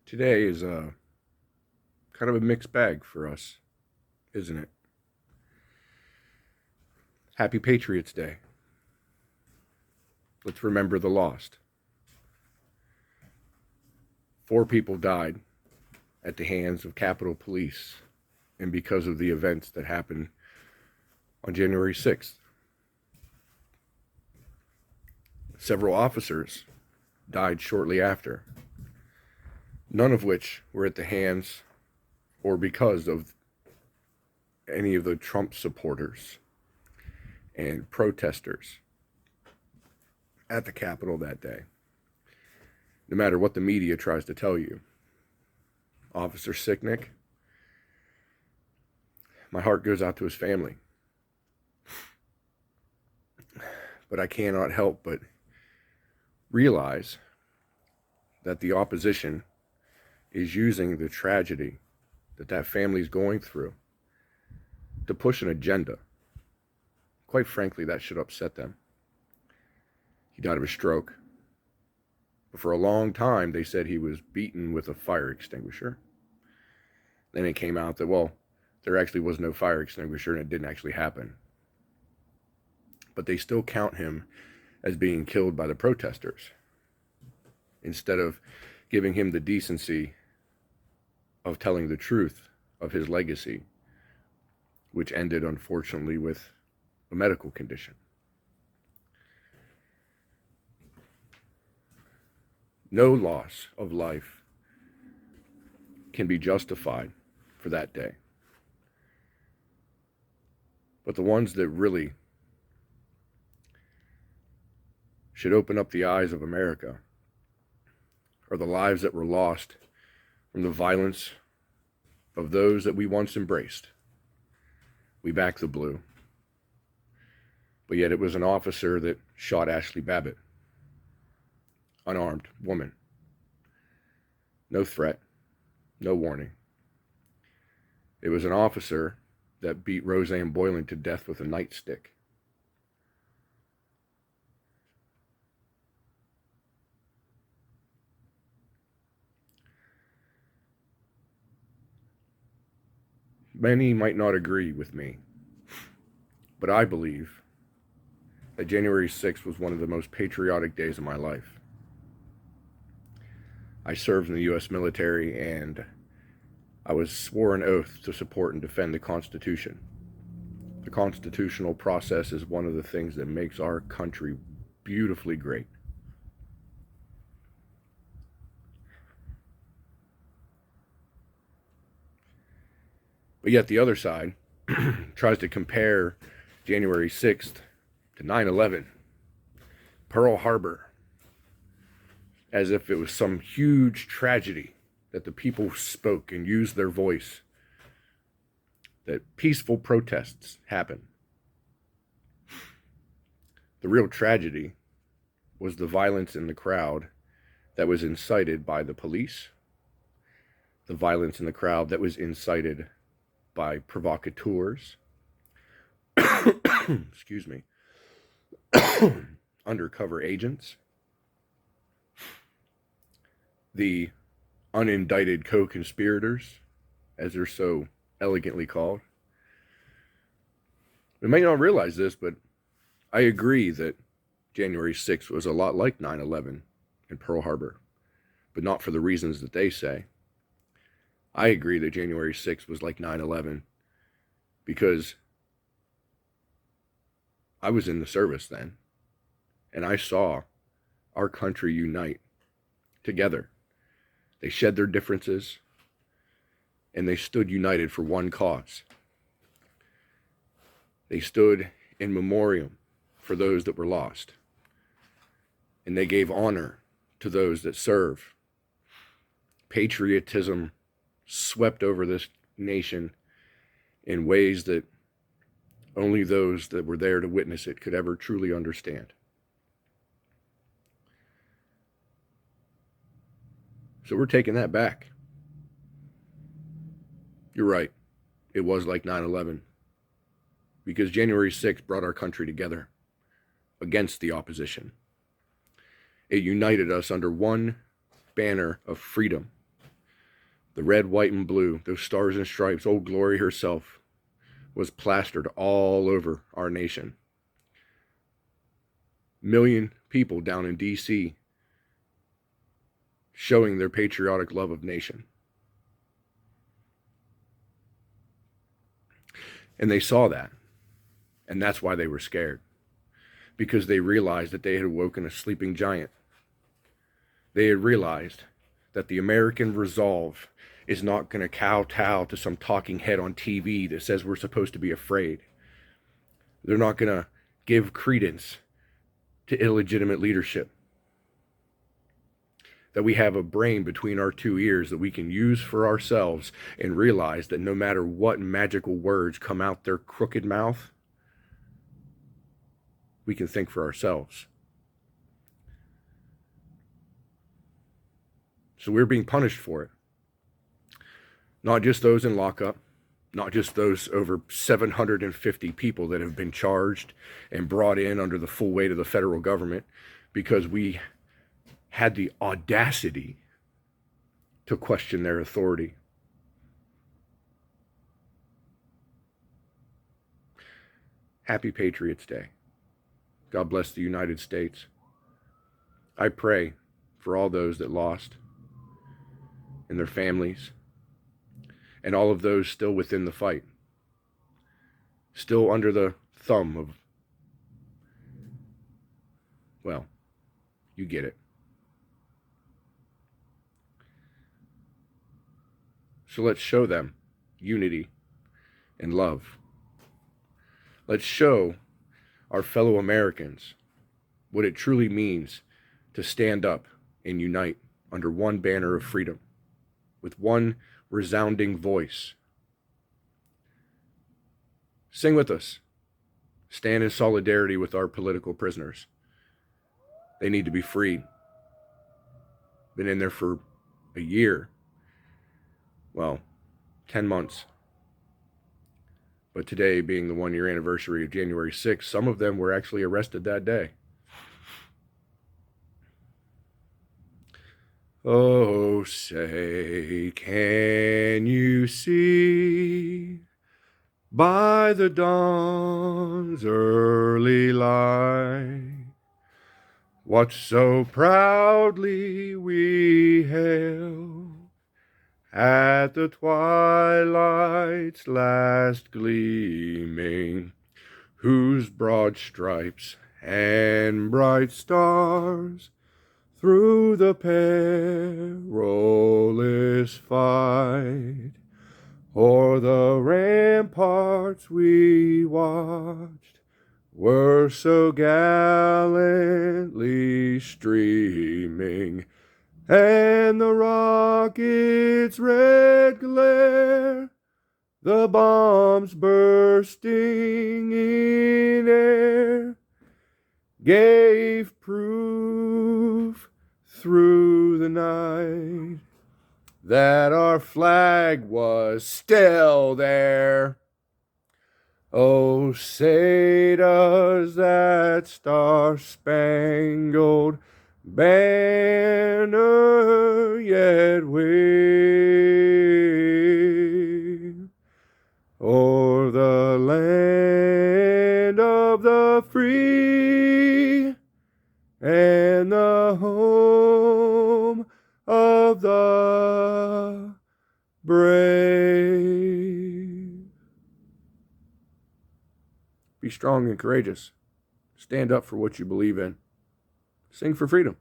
Today is kind of a mixed bag for us, isn't it? Happy Patriots Day. Let's remember the lost. 4 people died at the hands of Capitol Police and because of the events that happened on January 6th. Several officers died shortly after, none of which were at the hands or because of any of the Trump supporters and protesters at the Capitol that day. No matter what the media tries to tell you. Officer Sicknick, my heart goes out to his family. But I cannot help but realize that the opposition is using the tragedy that family's going through to push an agenda. Quite frankly, that should upset them. He died of a stroke. But for a long time, they said he was beaten with a fire extinguisher. Then it came out that, well, there actually was no fire extinguisher and it didn't actually happen. But they still count him as being killed by the protesters, instead of giving him the decency of telling the truth of his legacy, which ended, unfortunately, with a medical condition. No loss of life can be justified for that day. But the ones that really should open up the eyes of America are the lives that were lost from the violence of those that we once embraced. We back the blue. But yet it was an officer that shot Ashley Babbitt. Unarmed woman. No threat. No warning. It was an officer that beat Roseanne Boylan to death with a nightstick. Many might not agree with me, but I believe that January 6th was one of the most patriotic days of my life. I served in the U.S. military, and I was swore an oath to support and defend the Constitution. The constitutional process is one of the things that makes our country beautifully great. But yet the other side tries to compare January 6th to 9/11, Pearl Harbor, as if it was some huge tragedy that the people spoke and used their voice, that peaceful protests happened. The real tragedy was the violence in the crowd that was incited by the police, the violence in the crowd that was incited by provocateurs, excuse me, undercover agents, the unindicted co-conspirators, as they're so elegantly called. We may not realize this, but I agree that January 6th was a lot like 9/11 and Pearl Harbor, but not for the reasons that they say. I agree that January 6th was like 9/11 because I was in the service then, and I saw our country unite together. They shed their differences, and they stood united for one cause. They stood in memoriam for those that were lost, and they gave honor to those that serve. Patriotism swept over this nation in ways that only those that were there to witness it could ever truly understand. So we're taking that back. You're right. It was like 9/11. Because January 6th brought our country together against the opposition. It united us under one banner of freedom The red, white, and blue, those stars and stripes, Old Glory herself, was plastered all over our nation. Million people down in D.C. showing their patriotic love of nation. And they saw that. And that's why they were scared. Because they realized that they had awoken a sleeping giant. They had realized that the American resolve is not going to kowtow to some talking head on TV that says we're supposed to be afraid. They're not going to give credence to illegitimate leadership. That we have a brain between our two ears that we can use for ourselves and realize that no matter what magical words come out their crooked mouth, we can think for ourselves. So we're being punished for it. Not just those in lockup, not just those over 750 people that have been charged and brought in under the full weight of the federal government because we had the audacity to question their authority. Happy Patriots Day. God bless the United States. I pray for all those that lost and their families and all of those still within the fight, still under the thumb of, well, you get it. So let's show them unity and love. Let's show our fellow Americans what it truly means to stand up and unite under one banner of freedom, with one resounding voice. Sing with us. Stand in solidarity with our political prisoners. They need to be freed. Been in there for a year. Well, 10 months. But today being the 1-year anniversary of January 6th, some of them were actually arrested that day. Oh, say, can you see by the dawn's early light what so proudly we hailed at the twilight's last gleaming, whose broad stripes and bright stars through the perilous fight o'er the ramparts we watched were so gallantly streaming, and the rocket's red glare, the bombs bursting in air, gave proof through the night that our flag was still there. Oh, say does that star-spangled banner yet wave o'er the land of the free and the home of the brave. Be strong and courageous. Stand up for what you believe in. Sing for freedom.